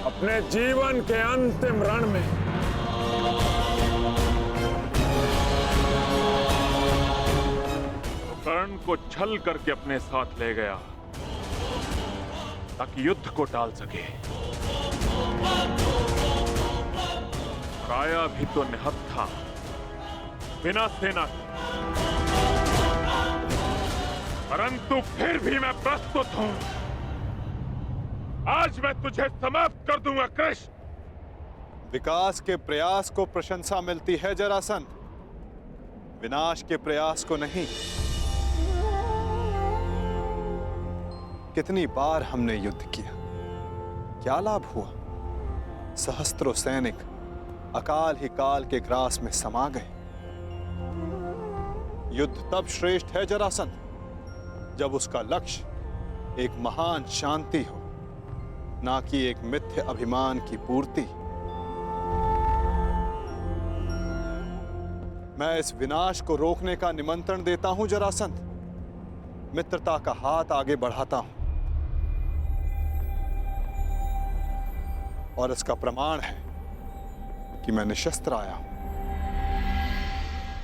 अपने जीवन के अंतिम रण में कर्ण को छल करके अपने साथ ले गया ताकि युद्ध को टाल सके। काया भी तो निहत था बिना सेना के, परंतु फिर भी मैं प्रस्तुत हूं। आज मैं तुझे समाप्त कर दूंगा कृष्ण। विकास के प्रयास को प्रशंसा मिलती है जरासंध, विनाश के प्रयास को नहीं। कितनी बार हमने युद्ध किया, क्या लाभ हुआ? सहस्त्रों सैनिक अकाल ही काल के ग्रास में समा गए। युद्ध तब श्रेष्ठ है जरासंध जब उसका लक्ष्य एक महान शांति हो, ना कि एक मिथ्य अभिमान की पूर्ति। मैं इस विनाश को रोकने का निमंत्रण देता हूं जरासंध, मित्रता का हाथ आगे बढ़ाता हूं, और इसका प्रमाण है कि मैं निशस्त्र आया हूं।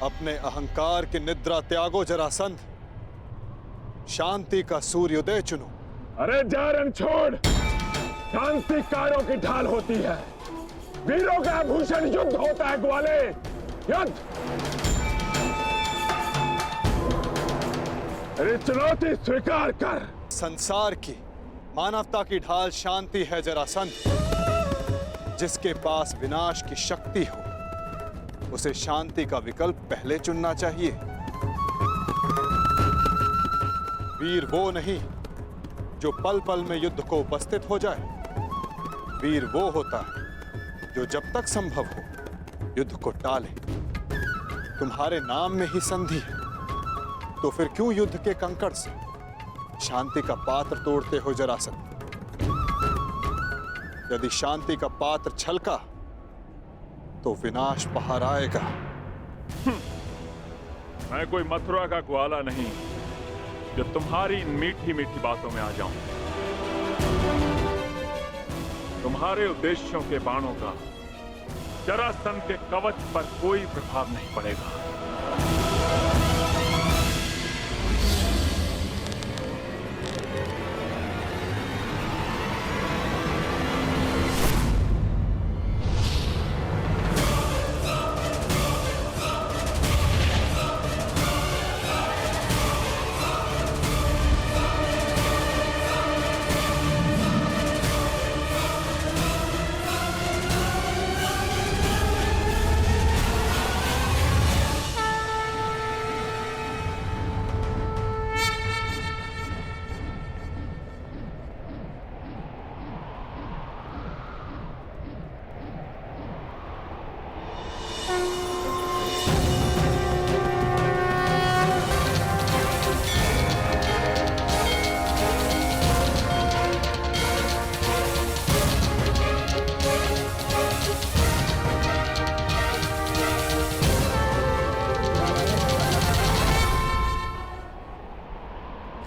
अपने अहंकार की निद्रा त्यागो जरासंध, शांति का सूर्योदय चुनो। अरे जा रण छोड़, शांति कारों की ढाल होती है, वीरों का आभूषण युद्ध होता है ग्वाले, युद्ध। अरे चुनौती स्वीकार कर। संसार की मानवता की ढाल शांति है जरासंध। जिसके पास विनाश की शक्ति हो उसे शांति का विकल्प पहले चुनना चाहिए। वीर वो नहीं जो पल पल में युद्ध को उपस्थित हो जाए, वीर वो होता है जो जब तक संभव हो युद्ध को टाले। तुम्हारे नाम में ही संधि है, तो फिर क्यों युद्ध के कंकड़ से शांति का पात्र तोड़ते हो जरासंध? यदि शांति का पात्र छलका तो विनाश पहाड़ आएगा। मैं कोई मथुरा का ग्वाला नहीं जो तुम्हारी इन मीठी मीठी बातों में आ जाऊं। तुम्हारे उद्देश्यों के बाणों का जरासंध के कवच पर कोई प्रभाव नहीं पड़ेगा।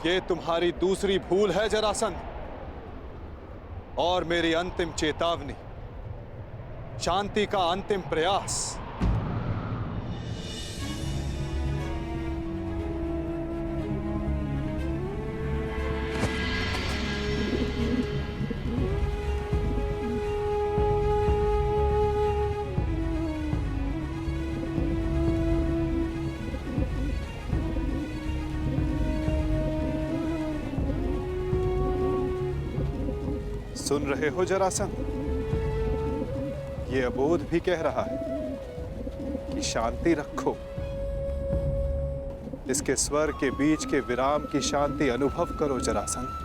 ये तुम्हारी दूसरी भूल है जरासंध, और मेरी अंतिम चेतावनी, शांति का अंतिम प्रयास। सुन रहे हो जरासंध? ये अबोध भी कह रहा है कि शांति रखो। इसके स्वर के बीच के विराम की शांति अनुभव करो जरासंध।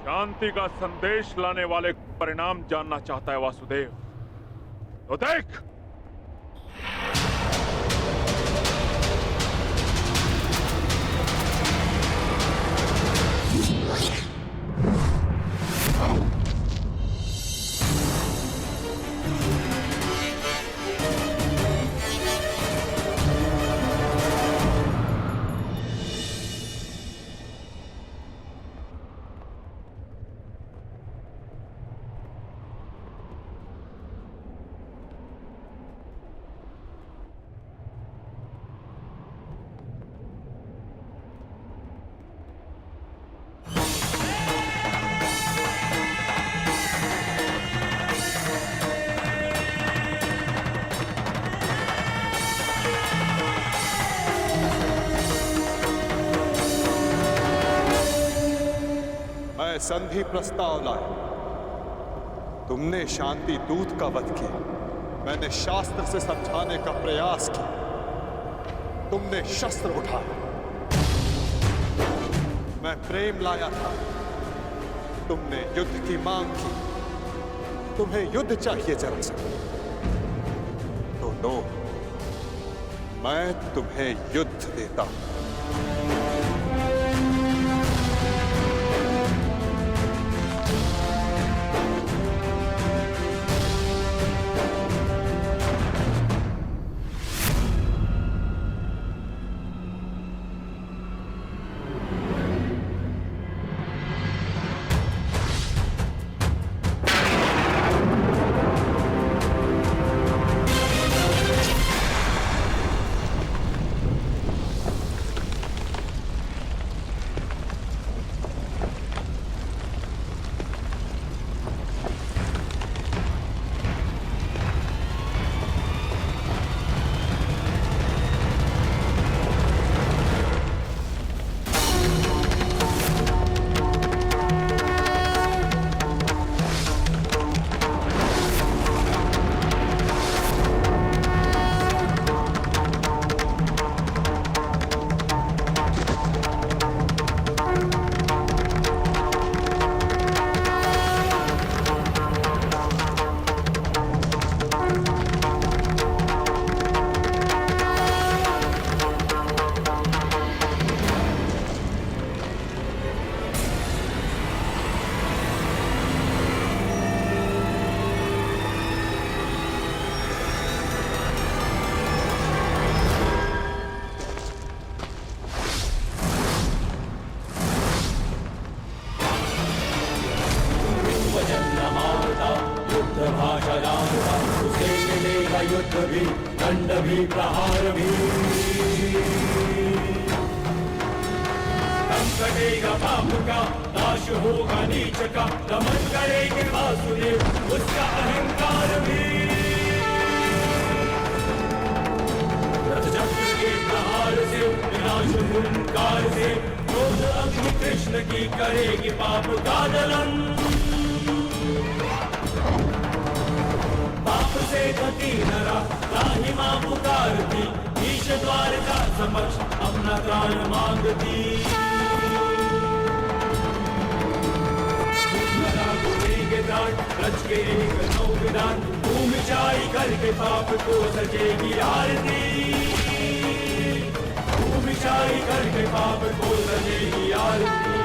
शांति का संदेश लाने वाले परिणाम जानना चाहता है वासुदेव, तो देख संधि प्रस्ताव लाया। तुमने शांति दूत का वध किया, मैंने शास्त्र से समझाने का प्रयास किया, तुमने शस्त्र उठाया। मैं प्रेम लाया था, तुमने युद्ध की मांग की। तुम्हें युद्ध चाहिए जरासंध, तो लो, मैं तुम्हें युद्ध देता हूं। युद्ध भी, दंड भी, प्रहार भी। दम कटेगा पाप का, नाश होगा नीच का, दमन करेंगे वासुदेव उसका अहंकार भी। रथ चक्र के प्रहार से, विनाश हुंकार से, क्रोध अग्नि कृष्ण की करेगी पाप का दलन। पाप से गति नरा, त्राहि मां पुकारती, ईश द्वार का समक्ष अपना त्राण मांगती। नरा गुरेंगे त्राण, रच के एक नौ विधान, भूमि चाई करके पाप को सजेगी आरती। भूमि चाई करके पाप को सजेगी आरती।